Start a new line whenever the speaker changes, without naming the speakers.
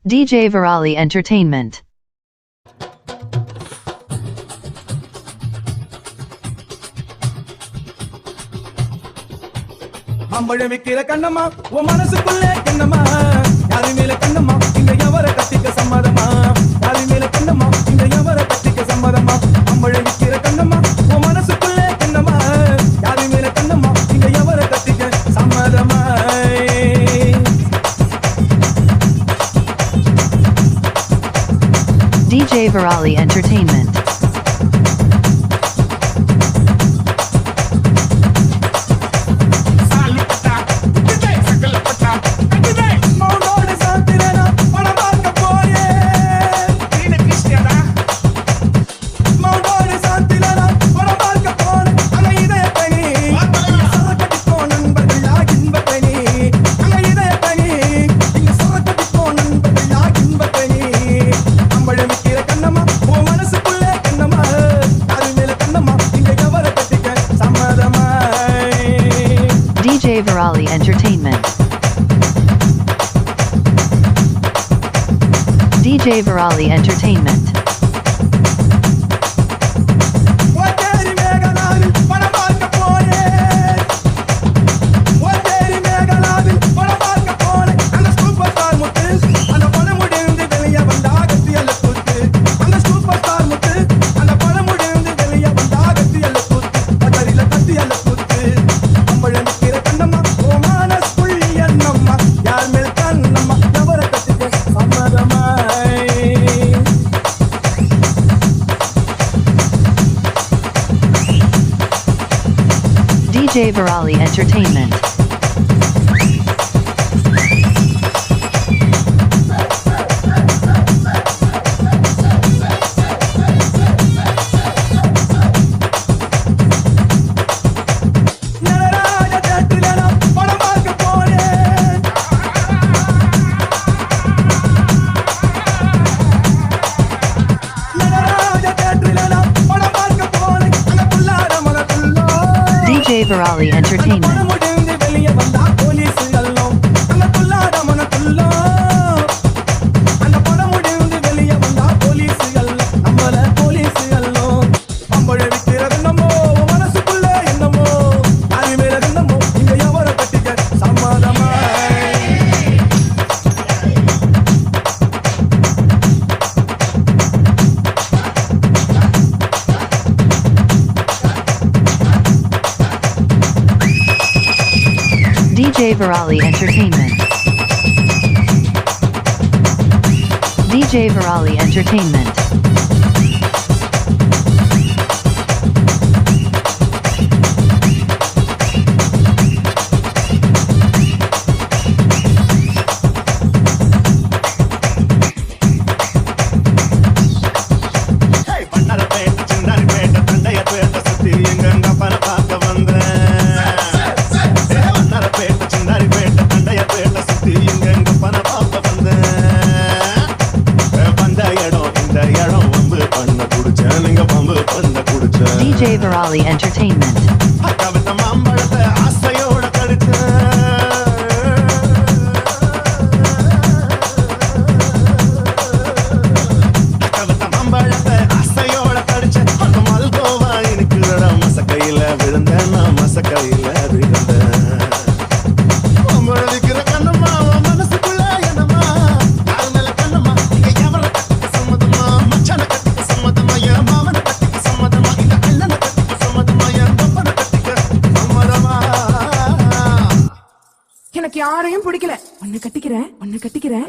DJ Virali Entertainment.
அம்பழ விக்கிற கண்ணம்மா உன் மனசுக்குள்ளே கண்ணம்மா யாரு மேல கண்ணம்மா இந்த எவர கட்டிக்க சம்மதமா யாரு மேல கண்ணம்மா இந்த எவர கட்டிக்க சம்மதமா அம்பழ விக்கிற கண்ணம்மா உன் மனசுக்குள்ளே கண்ணம்மா யாரு மேல கண்ணம்மா இந்த எவர கட்டிக்க சம்மதமா
DJ Virali Entertainment. DJ Virali Entertainment. DJ Virali Entertainment. DJ Virali Entertainment. DJ Virali Entertainment. DJ Virali Entertainment. DJ Virali Entertainment. DJ Virali Entertainment.
எனக்கு யாரையும் பிடிக்கல. உன்னை கட்டிக்கிறேன்.